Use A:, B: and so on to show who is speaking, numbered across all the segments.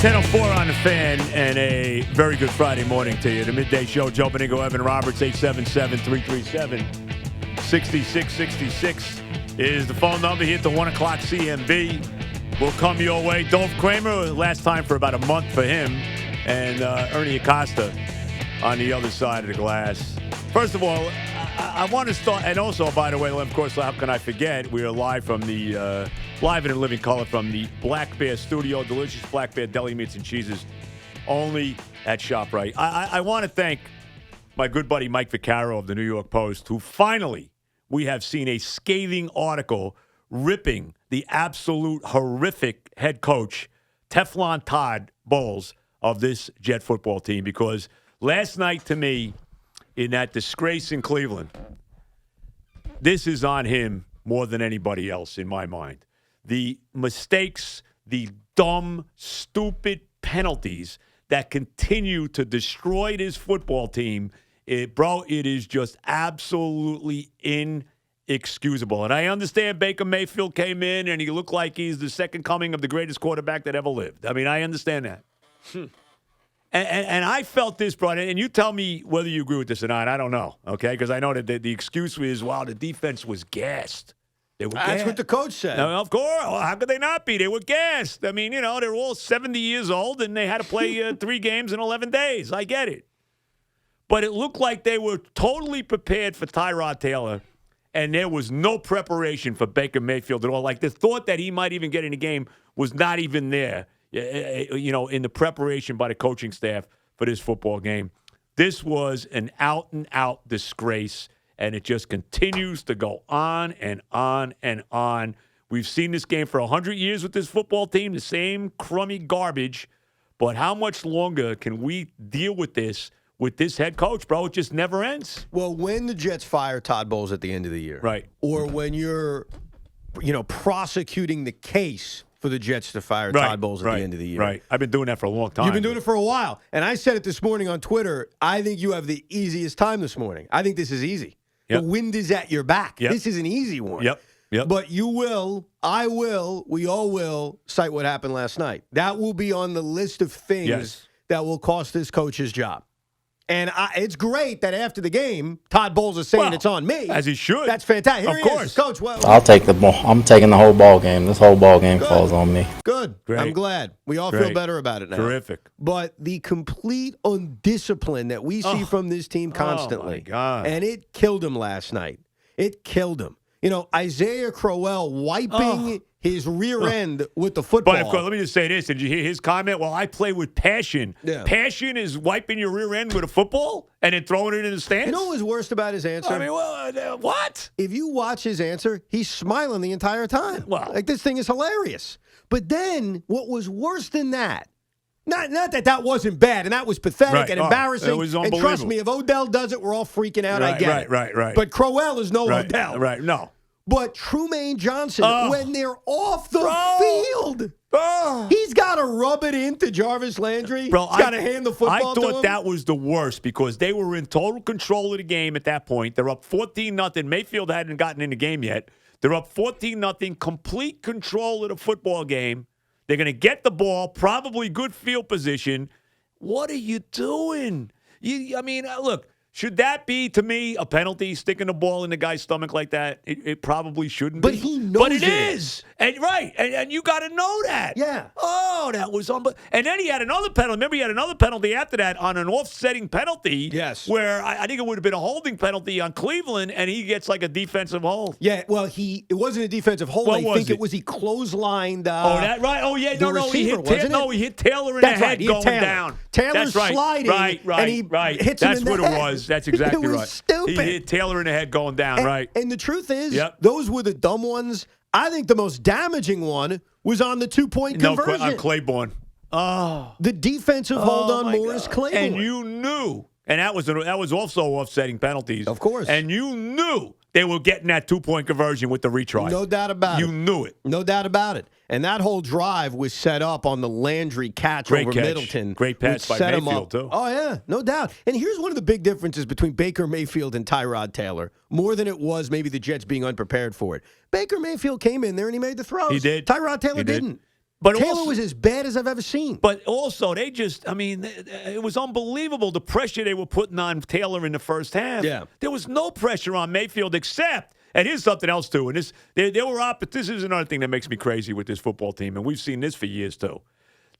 A: 10:04 on the Fan, and a very good Friday morning to you. The midday show, Joe Beningo, Evan Roberts, 877-337-6666 is the phone number here at the 1 o'clock CMB. Will come your way. Dolph Kramer, last time for about a month for him, and Ernie Acosta on the other side of the glass. First of all, I want to start, and also, by the way, of course, how can I forget, we are live from the, live and in living color from the Black Bear Studio, delicious Black Bear deli meats and cheeses, only at ShopRite. I want to thank my good buddy Mike Vaccaro of the New York Post, who finally, we have seen a scathing article ripping the absolute horrific head coach, Teflon Todd Bowles, of this Jet football team, because last night, to me, in that disgrace in Cleveland, this is on him more than anybody else, in my mind. The mistakes, the dumb, stupid penalties that continue to destroy this football team, it is just absolutely inexcusable. And I understand Baker Mayfield came in and he looked like he's the second coming of the greatest quarterback that ever lived. I mean, I understand that. And I felt this, Brian, and you tell me whether you agree with this or not. I don't know, okay? Because I know that the excuse is, well, the defense was gassed. They were
B: That's what the coach said.
A: No, of course. Well, how could they not be? They were gassed. I mean, they're all 70 years old, and they had to play 3 games in 11 days. I get it. But it looked like they were totally prepared for Tyrod Taylor, and there was no preparation for Baker Mayfield at all. Like, the thought that he might even get in the game was not even there. In the preparation by the coaching staff for this football game. This was an out-and-out disgrace, and it just continues to go on and on and on. We've seen this game for 100 years with this football team, the same crummy garbage, but how much longer can we deal with this head coach, bro? It just never ends.
B: Well, when the Jets fire Todd Bowles at the end of the year,
A: right,
B: or when you're, prosecuting the case for the Jets to fire Todd Bowles at the end of the year.
A: Right. I've been doing that for a long time.
B: You've been doing it for a while. And I said it this morning on Twitter. I think you have the easiest time this morning. I think this is easy. Yep. The wind is at your back.
A: Yep.
B: This is an easy one.
A: Yep.
B: But you will, I will, we all will cite what happened last night. That will be on the list of things that will cost this coach his job. And it's great that after the game, Todd Bowles is saying it's on me.
A: As he should.
B: That's fantastic. Here
A: of
B: he
A: course.
B: Is. Coach,
C: I'll take the ball. I'm taking the whole ball game. This whole ball game falls on me.
B: Good.
A: Great.
B: I'm glad. We all feel better about it now.
A: Terrific.
B: But the complete undiscipline that we see from this team constantly.
A: Oh, my God.
B: And it killed him last night. It killed him. Isaiah Crowell wiping his rear end with the football.
A: But, of course, let me just say this. Did you hear his comment? Well, I play with passion.
B: Yeah.
A: Passion is wiping your rear end with a football and then throwing it in the stands?
B: You know what was worst about his answer?
A: I mean, what?
B: If you watch his answer, he's smiling the entire time.
A: Well,
B: this thing is hilarious. But then what was worse than that, not that wasn't bad, and that was pathetic and embarrassing.
A: It was
B: and
A: unbelievable.
B: trust me, if Odell does it, we're all freaking out. I get it.
A: Right.
B: But Crowell is no Odell.
A: Right, no.
B: But Trumaine Johnson, when they're off the field, he's got to rub it into Jarvis Landry. He's got to hand the football to him.
A: I thought that was the worst because they were in total control of the game at that point. They're up 14-0. Mayfield hadn't gotten in the game yet. They're up 14-0, complete control of the football game. They're going to get the ball, probably good field position. What are you doing? Look. Should that be, to me, a penalty, sticking the ball in the guy's stomach like that? It probably shouldn't
B: but
A: be.
B: He knows
A: but it is. And you got to know that.
B: Yeah.
A: Oh, that was unbelievable. And then he had another penalty. Remember, he had another penalty after that on an offsetting penalty.
B: Yes.
A: Where I think it would have been a holding penalty on Cleveland, and he gets like a defensive hold.
B: Yeah, well, it wasn't a defensive hold. I think it was he clotheslined.
A: That right? Oh, yeah. No,
B: receiver,
A: he hit Taylor in the head going down.
B: Taylor's sliding.
A: Right.
B: And he hits him in the head.
A: That's what it was. That's exactly
B: right.
A: Stupid. He hit Taylor in the head going down, right?
B: And the truth is, those were the dumb ones. I think the most damaging one was on the 2-point conversion.
A: On Claiborne. Oh.
B: The defensive hold on Morris Claiborne.
A: And you knew, and that was also offsetting penalties.
B: Of course.
A: And you knew they were getting that 2-point conversion with the retry.
B: No doubt about it.
A: You knew it.
B: No doubt about it. And that whole drive was set up on the Landry catch over Middleton.
A: Great pass by Mayfield, too.
B: Oh, yeah, no doubt. And here's one of the big differences between Baker Mayfield and Tyrod Taylor, more than it was maybe the Jets being unprepared for it. Baker Mayfield came in there and he made the throws.
A: He did.
B: Tyrod Taylor didn't.
A: But
B: Taylor was as bad as I've ever seen.
A: But also, it was unbelievable the pressure they were putting on Taylor in the first half.
B: Yeah.
A: There was no pressure on Mayfield except, and here's something else too, and this is another thing that makes me crazy with this football team, and we've seen this for years too.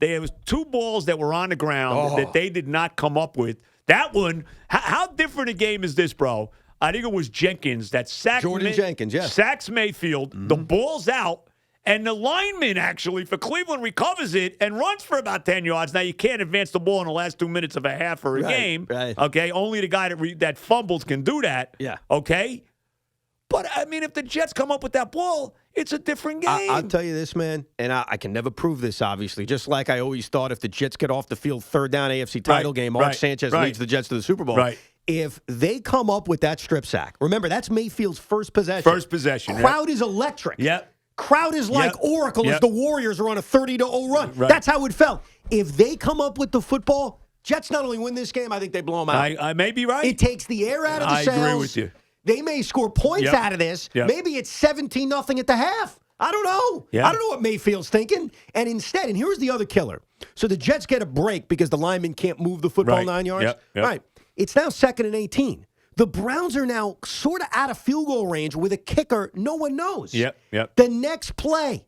A: There was 2 balls that were on the ground that they did not come up with. That one, how different a game is this, bro? I think it was Jenkins that sacked
B: Jenkins, yeah.
A: Sacks Mayfield. The ball's out. And the lineman, actually, for Cleveland, recovers it and runs for about 10 yards. Now, you can't advance the ball in the last 2 minutes of a half or a game.
B: Right.
A: Okay? Only the guy that fumbles can do that.
B: Yeah.
A: Okay? But, if the Jets come up with that ball, it's a different game.
B: I'll tell you this, man, and I can never prove this, obviously. Just like I always thought, if the Jets get off the field, third down AFC title game, Mark Sanchez leads the Jets to the Super Bowl.
A: Right.
B: If they come up with that strip sack, remember, that's Mayfield's first possession. Crowd is electric.
A: Yep.
B: Crowd is like Oracle as the Warriors are on a 30-0 run. Right. That's how it felt. If they come up with the football, Jets not only win this game, I think they blow them out.
A: I may be right.
B: It takes the air out of the sails.
A: I agree with you.
B: They may score points out of this. Maybe it's 17-0 at the half. I don't know. I don't know what Mayfield's thinking. And instead, and here's the other killer. So the Jets get a break because the lineman can't move the football 9 yards.
A: Yep.
B: All right. It's now 2nd and 18. The Browns are now sort of out of field goal range with a kicker no one knows.
A: Yep.
B: The next play,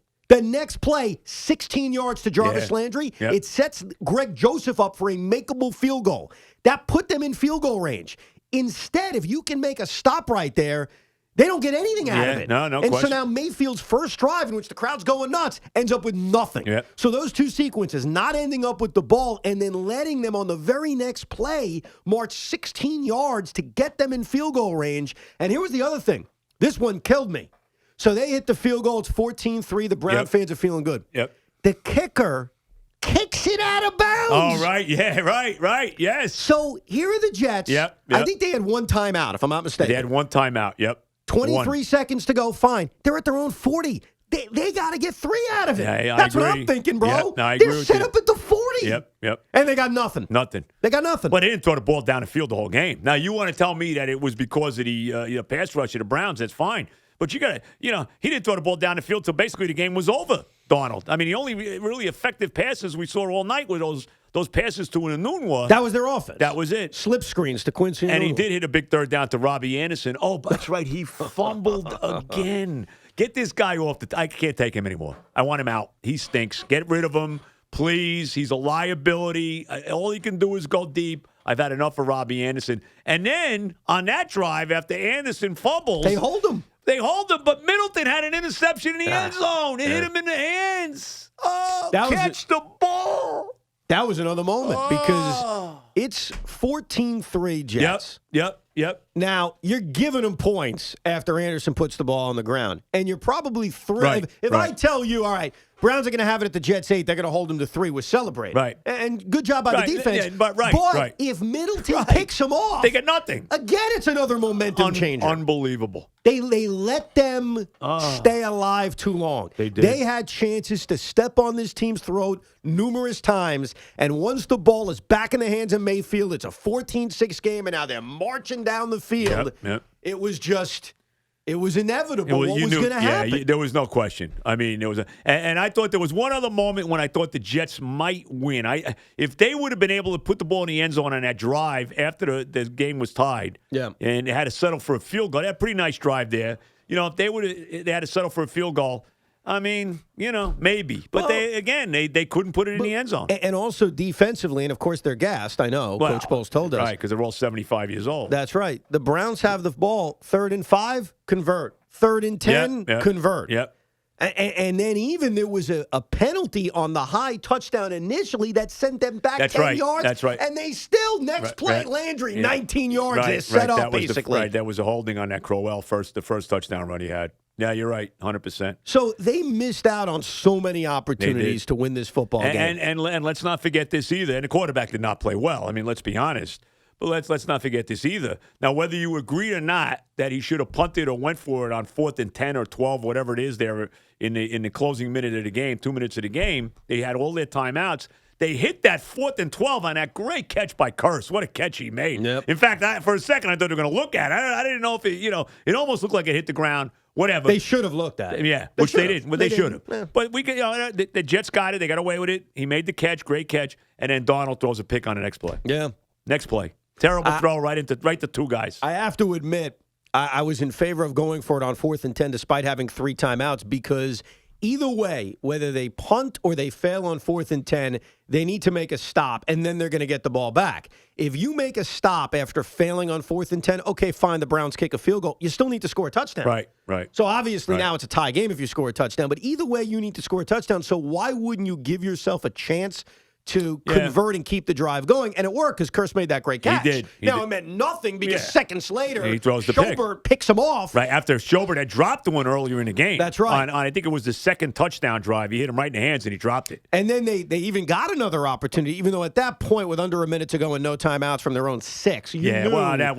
B: 16 yards to Jarvis Landry.
A: Yep.
B: It sets Greg Joseph up for a makeable field goal. That put them in field goal range. Instead, if you can make a stop right there, they don't get anything out of it.
A: No
B: and
A: question.
B: So now Mayfield's first drive, in which the crowd's going nuts, ends up with nothing.
A: Yep.
B: So those 2 sequences, not ending up with the ball and then letting them on the very next play march 16 yards to get them in field goal range. And here was the other thing. This one killed me. So they hit the field goal. It's 14-3. The Brown fans are feeling good.
A: Yep.
B: The kicker kicks it out of bounds.
A: Oh, right. Yeah, right. Yes.
B: So here are the Jets.
A: Yep.
B: I think they had 1 timeout, if I'm not mistaken.
A: They had 1 timeout. Yep.
B: 23 seconds to go. Fine. They're at their own 40. They got to get 3 out of it.
A: Yeah,
B: That's
A: agree.
B: what I'm thinking, bro.
A: Yep. No, I agree
B: They're
A: with
B: set
A: you.
B: up at the 40.
A: Yep.
B: And they got nothing. They got nothing.
A: But they didn't throw the ball down the field the whole game. Now, you want to tell me that it was because of the pass rush of the Browns. That's fine. But you got to, he didn't throw the ball down the field until basically the game was over, Donald. I mean, the only really effective passes we saw all night were those passes to Enunwa.
B: That was their offense.
A: That was it.
B: Slip screens to Quincy
A: And
B: Enunwa.
A: he did hit a big third down to Robbie Anderson. Oh, that's right. He fumbled again. Get this guy off I can't take him anymore. I want him out. He stinks. Get rid of him, please. He's a liability. All he can do is go deep. I've had enough of Robbie Anderson. And then on that drive, after Anderson fumbles,
B: they hold him.
A: But Middleton had an interception in the end zone. It hit him in the hands. Oh, catch the ball.
B: That was another moment because it's 14-3 Jets.
A: Yep.
B: Now, you're giving them points after Anderson puts the ball on the ground. And you're probably thrilled. If I tell you, all right, Browns are going to have it at the Jets 8, they're going to hold them to 3, we're celebrating.
A: Right.
B: And good job by the defense.
A: Yeah, but
B: if Middleton picks them off,
A: they get nothing.
B: Again, it's another momentum changer.
A: Unbelievable.
B: They let them stay alive too long.
A: They did.
B: They had chances to step on this team's throat numerous times, and once the ball is back in the hands of Mayfield, it's a 14-6 game, and now they're marching down the field.
A: Yep.
B: It was inevitable what was going to happen.
A: Yeah, there was no question. I mean, there was and I thought there was one other moment when I thought the Jets might win. If they would have been able to put the ball in the end zone on that drive after the game was tied, and they had to settle for a field goal. They had a pretty nice drive there. If they had to settle for a field goal, I mean, maybe. But they couldn't put it in the end zone.
B: And also defensively, and of course they're gassed, I know. Coach Bowles told us.
A: Right, because they're all 75 years old.
B: That's right. The Browns have the ball 3rd and 5, convert. 3rd and 10, convert.
A: Yep.
B: And then even there was a penalty on the high touchdown initially that sent them back 10 yards.
A: That's right.
B: And they still, next play, Landry, 19 yards. They're set up, basically.
A: That was a holding on that Crowell the first touchdown run he had. Yeah, you're right, 100%.
B: So they missed out on so many opportunities to win this football game.
A: And let's not forget this either. And the quarterback did not play well. I mean, let's be honest. But let's not forget this either. Now, whether you agree or not that he should have punted or went for it on 4th and 10 or 12, whatever it is there in the closing minute of the game, 2 minutes of the game, they had all their timeouts. They hit that 4th and 12 on that great catch by Curse. What a catch he made.
B: Yep.
A: In fact, for a second, I thought they were going to look at it. I didn't know if it almost looked like it hit the ground whatever.
B: They should have looked at it.
A: Yeah, which they didn't. But they should have.
B: Yeah.
A: But we could, the Jets got it. They got away with it. He made the catch, great catch, and then Darnold throws a pick on the next play.
B: Yeah.
A: Next play, terrible throw right to two guys.
B: I have to admit, I was in favor of going for it on 4th and 10 despite having 3 timeouts because either way, whether they punt or they fail on 4th and 10, they need to make a stop, and then they're going to get the ball back. If you make a stop after failing on 4th and 10, okay, fine, the Browns kick a field goal. You still need to score a touchdown.
A: Right.
B: So obviously now it's a tie game if you score a touchdown, but either way, you need to score a touchdown. So why wouldn't you give yourself a chance to convert and keep the drive going? And it worked because Kurtz made that great catch.
A: He did.
B: It meant nothing because seconds later,
A: he throws the
B: Schobert picks him off.
A: Right, after Schobert had dropped the one earlier in the game.
B: That's right.
A: On I think it was the second touchdown drive. He hit him right in the hands and he dropped it.
B: And then they even got another opportunity, even though at that point, with under a minute to go and no timeouts from their own 6, you knew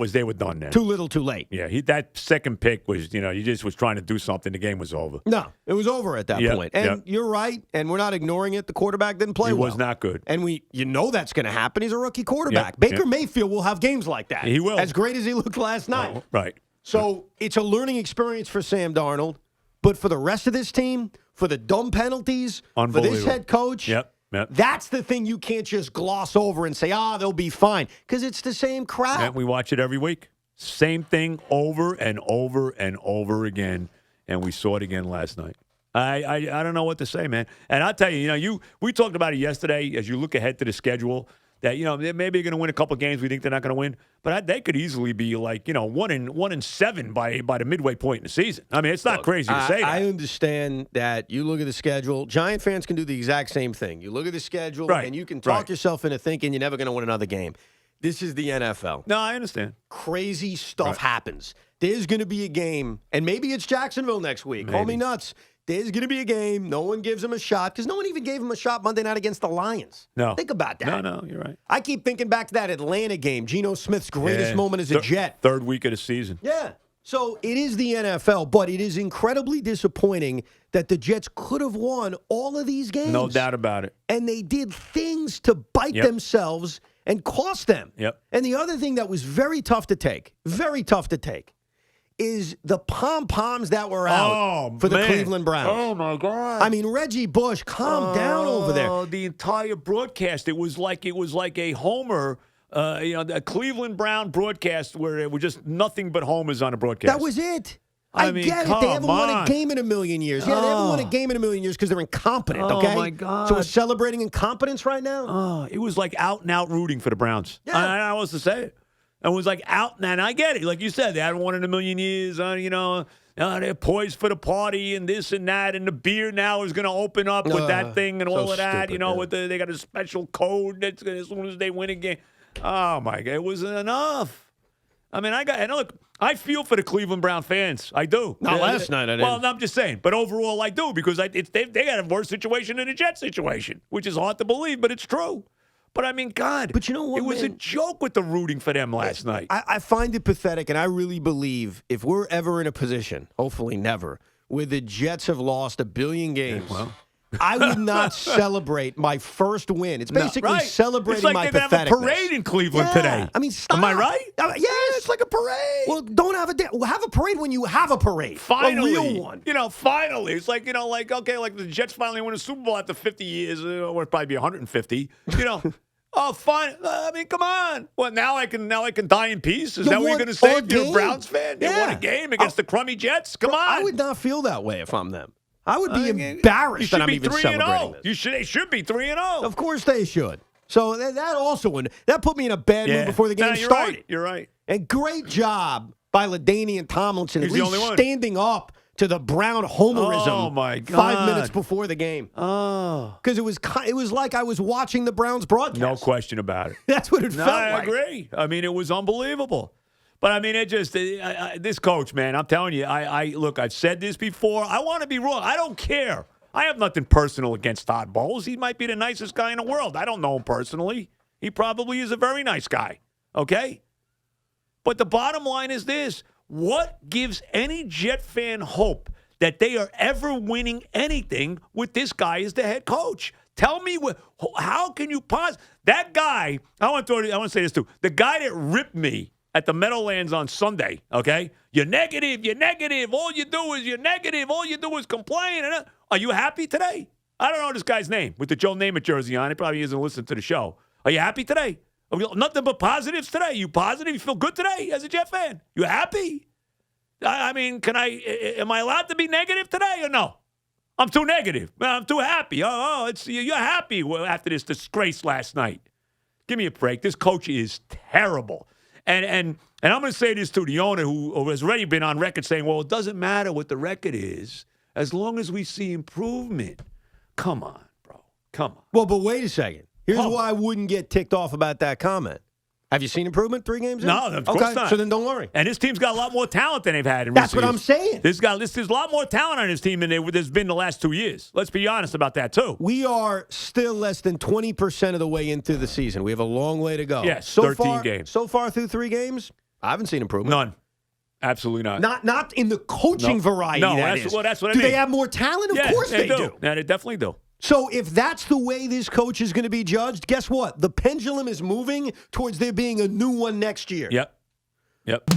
A: they were done then.
B: Too little, too late.
A: Yeah, that second pick was, he just was trying to do something. The game was over.
B: No, it was over at that point. And you're right, and we're not ignoring it. The quarterback didn't play well.
A: He was not good.
B: And know that's going to happen. He's a rookie quarterback. Baker Mayfield will have games like that.
A: He will.
B: As great as he looked last night.
A: Oh, right.
B: So it's a learning experience for Sam Darnold. But for the rest of this team, for the dumb penalties, for this head coach, that's the thing you can't just gloss over and say, they'll be fine. Because it's the same crap.
A: And we watch it every week. Same thing over and over and over again. And we saw it again last night. I don't know what to say, man. And I'll tell you, we talked about it yesterday as you look ahead to the schedule that, maybe you're going to win a couple games we think they're not going to win. But they could easily be like, 1-7 by the midway point in the season. I mean, it's not crazy to say that.
B: I understand that you look at the schedule. Giant fans can do the exact same thing. You look at the schedule, and you can talk yourself into thinking you're never going to win another game. This is the NFL.
A: No, I understand.
B: Crazy stuff happens. There's going to be a game, and maybe it's Jacksonville next week. Call me nuts. There's going to be a game. No one gives him a shot because no one even gave him a shot Monday night against the Lions.
A: No.
B: Think about that.
A: No, you're right.
B: I keep thinking back to that Atlanta game, Geno Smith's greatest moment as a Jet.
A: Third week of the season.
B: Yeah. So it is the NFL, but it is incredibly disappointing that the Jets could have won all of these games.
A: No doubt about it.
B: And they did things to bite themselves and cost them.
A: Yep.
B: And the other thing that was very tough to take, is the pom-poms that were out for the Cleveland Browns.
A: Oh, my God.
B: I mean, Reggie Bush, calm down over there.
A: The entire broadcast, it was like a homer, a Cleveland Brown broadcast where it was just nothing but homers on a broadcast.
B: That was it. I mean, get it. They haven't won a game in a million years. Yeah, they haven't won a game in a million years because they're incompetent, okay?
A: Oh, my God.
B: So we're celebrating incompetence right now?
A: It was like out and out rooting for the Browns.
B: Yeah.
A: I don't know what to say. It was like out, and I get it. Like you said, they haven't won in a million years. They're poised for the party and this and that, and the beer now is going to open up with that thing and all of that.
B: Stupid,
A: they got a special code that's as soon as they win a game. Oh my God, it wasn't enough. I mean, I feel for the Cleveland Brown fans. I do.
B: Not last night, I didn't.
A: Well, I'm just saying. But overall, I do because they got a worse situation than the Jets situation, which is hard to believe, but it's true. But, I mean, God,
B: but you know what,
A: it was a joke with the rooting for them last night.
B: I find it pathetic, and I really believe if we're ever in a position, hopefully never, where the Jets have lost a billion games, I would not celebrate my first win. It's basically celebrating my patheticness.
A: It's like they have a parade in Cleveland today.
B: I mean, stop.
A: Am I right?
B: Yes.
A: It's like a parade.
B: Well, don't have have a parade when you have a parade.
A: Finally.
B: A real one.
A: Finally. It's like, like the Jets finally win a Super Bowl after 50 years, or it'll probably be 150, Oh, fine. I mean, come on. Well, now I can die in peace. Is that what you're going to say if you're a Browns fan? They won a game against the crummy Jets? Come on.
B: I would not feel that way if I'm them. I would be embarrassed that I'm even celebrating this.
A: They should be 3-0.
B: Of course they should. So that also that put me in a bad mood before the game started.
A: Right. You're right.
B: And great job by LaDainian Tomlinson at least standing up to the Brown homerism.
A: Oh, my God.
B: 5 minutes before the game. Oh. Because it was like I was watching the Browns broadcast.
A: No question about it.
B: That's what it felt like.
A: I agree. I mean, it was unbelievable. But, I mean, this coach, man, I'm telling you, look, I've said this before. I want to be wrong. I don't care. I have nothing personal against Todd Bowles. He might be the nicest guy in the world. I don't know him personally. He probably is a very nice guy. Okay? But the bottom line is this. What gives any Jet fan hope that they are ever winning anything with this guy as the head coach? Tell me, how can you pause? That guy, I want to say this too. The guy that ripped me at the Meadowlands on Sunday, okay? You're negative. All you do is you're negative. All you do is complain. Are you happy today? I don't know this guy's name with the Joe Namath jersey on. He probably isn't listening to the show. Are you happy today? Nothing but positives today. You positive? You feel good today as a Jet fan? You happy? I mean, am I allowed to be negative today or no? I'm too negative. I'm too happy. You're happy after this disgrace last night. Give me a break. This coach is terrible. And I'm going to say this to the owner who has already been on record saying, well, it doesn't matter what the record is as long as we see improvement. Come on, bro. Come on.
B: Well, but wait a second. Here's why I wouldn't get ticked off about that comment. Have you seen improvement 3 games in?
A: No, of course not.
B: So then don't worry.
A: And this team's got a lot more talent than they've had in
B: That's
A: recent
B: what
A: years.
B: I'm saying.
A: There's a lot more talent on this team than there's been the last 2 years. Let's be honest about that, too.
B: We are still less than 20% of the way into the season. We have a long way to go.
A: Yes, 13 games.
B: So far through 3 games, I haven't seen improvement.
A: None. Absolutely not.
B: Not in the coaching variety.
A: No,
B: that's
A: what I mean.
B: Do they have more talent? Of course they do.
A: Yeah, they definitely do.
B: So if that's the way this coach is going to be judged, guess what? The pendulum is moving towards there being a new one next year.
A: Yep.